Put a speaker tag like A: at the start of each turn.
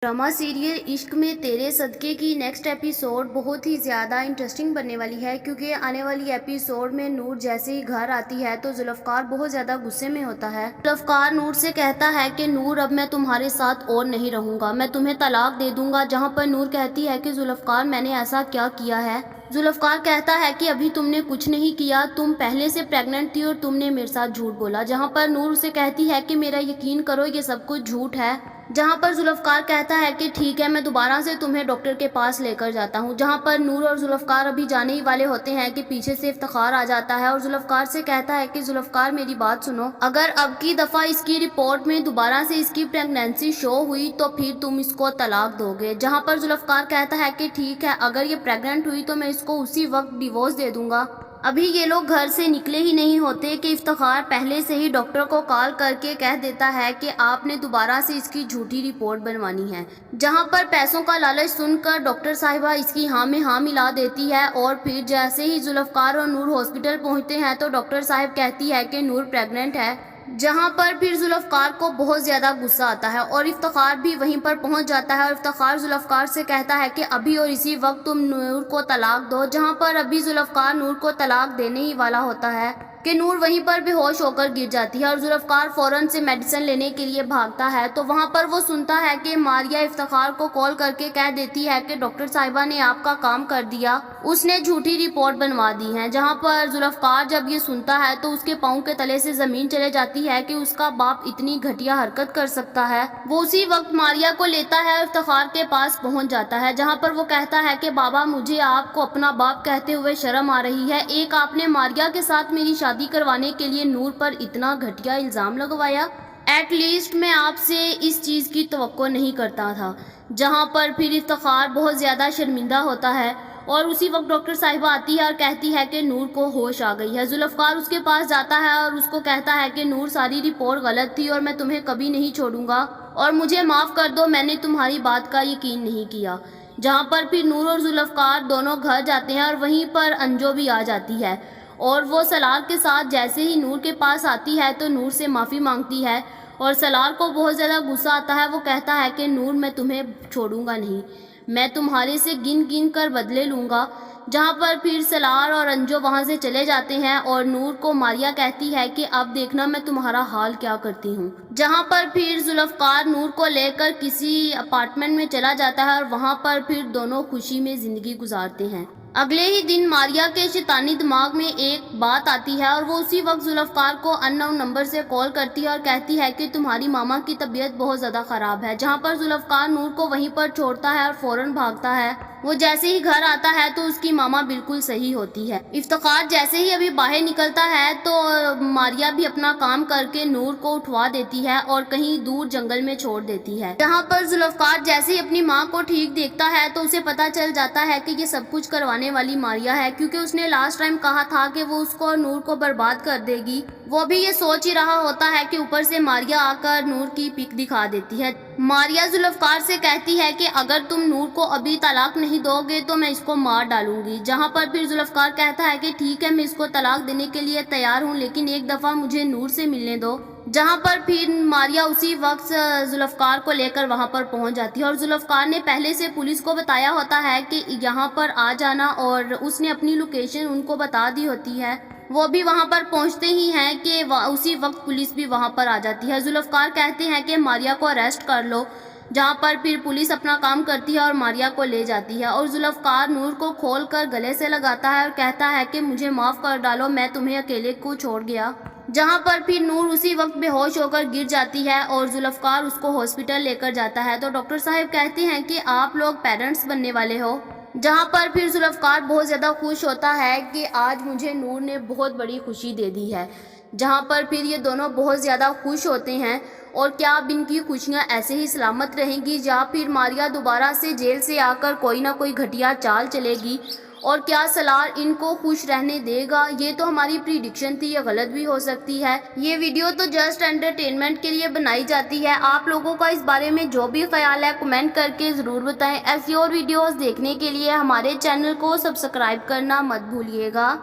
A: Drama serial इश्क में तेरे सदके की नेक्स्ट एपिसोड बहुत ही ज़्यादा इंटरेस्टिंग बनने वाली है, क्योंकि आने वाली एपिसोड में नूर जैसे ही घर आती है तो जुल्फ़कार बहुत ज़्यादा गुस्से में होता है। जुल्फ़कार नूर से कहता है कि नूर, अब मैं तुम्हारे साथ और नहीं रहूँगा, मैं तुम्हें तलाक दे दूँगा। जहाँ पर नूर कहती है कि जुल्फ़कार, मैंने ऐसा क्या किया है। जुल्फ़कार कहता है कि अभी तुमने कुछ नहीं किया, तुम पहले से प्रेग्नेंट थी और तुमने मेरे साथ झूठ बोला। जहाँ पर नूर उसे कहती है कि मेरा यकीन करो, ये सब कुछ झूठ है। जहाँ पर जुल्फ़कार कहता है कि ठीक है, मैं दोबारा से तुम्हें डॉक्टर के पास लेकर जाता हूँ। जहाँ पर नूर और जुल्फ़कार अभी जाने ही वाले होते हैं कि पीछे से इफ्तिखार आ जाता है और जुल्फ़कार से कहता है कि जुल्फ़कार, मेरी बात सुनो, अगर अब की दफ़ा इसकी रिपोर्ट में दोबारा से इसकी प्रेगनेंसी शो हुई तो फिर तुम इसको तलाक दोगे। जहाँ पर जुल्फ़कार कहता है कि ठीक है, अगर ये प्रेग्नेंट हुई तो मैं इसको उसी वक्त डिवोर्स दे दूँगा। अभी ये लोग घर से निकले ही नहीं होते कि इफ्तिखार पहले से ही डॉक्टर को कॉल करके कह देता है कि आपने दोबारा से इसकी झूठी रिपोर्ट बनवानी है। जहां पर पैसों का लालच सुनकर डॉक्टर साहिबा इसकी हाँ में हाँ मिला देती है और फिर जैसे ही जुल्फ़कार और नूर हॉस्पिटल पहुंचते हैं तो डॉक्टर साहिब कहती है कि नूर प्रेग्नेंट है। जहां पर फिर जुल्फ़कार को बहुत ज़्यादा गुस्सा आता है और इफ्तिखार भी वहीं पर पहुंच जाता है और इफ्तिखार जुल्फ़कार से कहता है कि अभी और इसी वक्त तुम नूर को तलाक दो। जहां पर अभी जुल्फ़कार नूर को तलाक देने ही वाला होता है कि नूर वहीं पर बेहोश होकर गिर जाती है और जुल्फ़कार फ़ौरन से मेडिसिन लेने के लिए भागता है। तो वहाँ पर वो सुनता है कि मारिया इफ्तिखार को कॉल करके कह देती है कि डॉक्टर साहिबा ने आपका काम कर दिया, उसने झूठी रिपोर्ट बनवा दी है। जहाँ पर जुल्फ़कार जब ये सुनता है तो उसके पाँव के तले से ज़मीन चले जाती है कि उसका बाप इतनी घटिया हरकत कर सकता है। वो उसी वक्त मारिया को लेता है और इफ्तिखार के पास पहुँच जाता है। जहाँ पर वो कहता है कि बाबा, मुझे आपको अपना बाप कहते हुए शर्म आ रही है। एक आपने मारिया के साथ मेरी शादी करवाने के लिए नूर पर इतना घटिया इल्ज़ाम लगवाया। एटलीस्ट मैं आपसे इस चीज़ की तवक्को नहीं करता था। जहाँ पर फिर इफ्तिखार बहुत ज़्यादा शर्मिंदा होता है और उसी वक्त डॉक्टर साहिबा आती है और कहती है कि नूर को होश आ गई है। जुल्फ़कार उसके पास जाता है और उसको कहता है कि नूर, सारी रिपोर्ट गलत थी और मैं तुम्हें कभी नहीं छोड़ूंगा और मुझे माफ़ कर दो, मैंने तुम्हारी बात का यकीन नहीं किया। जहाँ पर फिर नूर और जुल्फ़कार दोनों घर जाते हैं और वहीं पर अंजू भी आ जाती है और वो सलार के साथ जैसे ही नूर के पास आती है तो नूर से माफ़ी मांगती है और सलार को बहुत ज़्यादा गुस्सा आता है। वो कहता है कि नूर, मैं तुम्हें छोड़ूंगा नहीं, मैं तुम्हारे से गिन गिन कर बदले लूँगा। जहाँ पर फिर सलार और अंजू वहाँ से चले जाते हैं और नूर को मारिया कहती है कि अब देखना मैं तुम्हारा हाल क्या करती हूँ। जहाँ पर फिर जुल्फ़कार नूर को लेकर किसी अपार्टमेंट में चला जाता है और वहाँ पर फिर दोनों खुशी में ज़िंदगी गुजारते हैं। अगले ही दिन मारिया के शैतानी दिमाग में एक बात आती है और वो उसी वक्त जुल्फ़कार को अननोन नंबर से कॉल करती है और कहती है कि तुम्हारी मामा की तबीयत बहुत ज़्यादा ख़राब है। जहाँ पर जुल्फ़कार नूर को वहीं पर छोड़ता है और फ़ौरन भागता है। वो जैसे ही घर आता है तो उसकी मामा बिल्कुल सही होती है। इफ्तिखार जैसे ही अभी बाहर निकलता है तो मारिया भी अपना काम करके नूर को उठवा देती है और कहीं दूर जंगल में छोड़ देती है। जहाँ पर जुल्फ़कार जैसे ही अपनी माँ को ठीक देखता है तो उसे पता चल जाता है कि ये सब कुछ करवाने वाली मारिया है, क्योंकि उसने लास्ट टाइम कहा था कि वो उसको और नूर को बर्बाद कर देगी। वो भी ये सोच ही रहा होता है कि ऊपर से मारिया आकर नूर की पिक दिखा देती है। मारिया जुल्फ़कार से कहती है कि अगर तुम नूर को अभी तलाक नहीं दोगे तो मैं इसको मार डालूंगी। जहाँ पर फिर जुल्फ़कार कहता है कि ठीक है, मैं इसको तलाक देने के लिए तैयार हूँ, लेकिन एक दफ़ा मुझे नूर से मिलने दो। जहाँ पर फिर मारिया उसी वक्त जुल्फ़कार को लेकर वहाँ पर पहुँच जाती है और जुल्फ़कार ने पहले से पुलिस को बताया होता है कि यहाँ पर आ जाना और उसने अपनी लोकेशन उनको बता दी होती है। वो भी वहाँ पर पहुँचते ही हैं कि उसी वक्त पुलिस भी वहाँ पर आ जाती है। जुल्फ़कार कहते हैं कि मारिया को अरेस्ट कर लो। जहाँ पर फिर पुलिस अपना काम करती है और मारिया को ले जाती है और जुल्फ़कार नूर को खोल कर गले से लगाता है और कहता है कि मुझे माफ़ कर डालो, मैं तुम्हें अकेले को छोड़ गया। जहाँ पर फिर नूर उसी वक्त बेहोश होकर गिर जाती है और जुल्फ़कार उसको हॉस्पिटल लेकर जाता है। तो डॉक्टर साहब कहते हैं कि आप लोग पेरेंट्स बनने वाले हो। जहाँ पर फिर जुल्फ़कार बहुत ज़्यादा खुश होता है कि आज मुझे नूर ने बहुत बड़ी खुशी दे दी है। जहाँ पर फिर ये दोनों बहुत ज़्यादा खुश होते हैं और क्या अब इनकी खुशियाँ ऐसे ही सलामत रहेंगी या फिर मारिया दोबारा से जेल से आकर कोई ना कोई घटिया चाल चलेगी और क्या सलार इनको खुश रहने देगा। ये तो हमारी प्रिडिक्शन थी, ये गलत भी हो सकती है। ये वीडियो तो जस्ट एंटरटेनमेंट के लिए बनाई जाती है। आप लोगों का इस बारे में जो भी ख्याल है कमेंट करके ज़रूर बताएं। ऐसी और वीडियोस देखने के लिए हमारे चैनल को सब्सक्राइब करना मत भूलिएगा।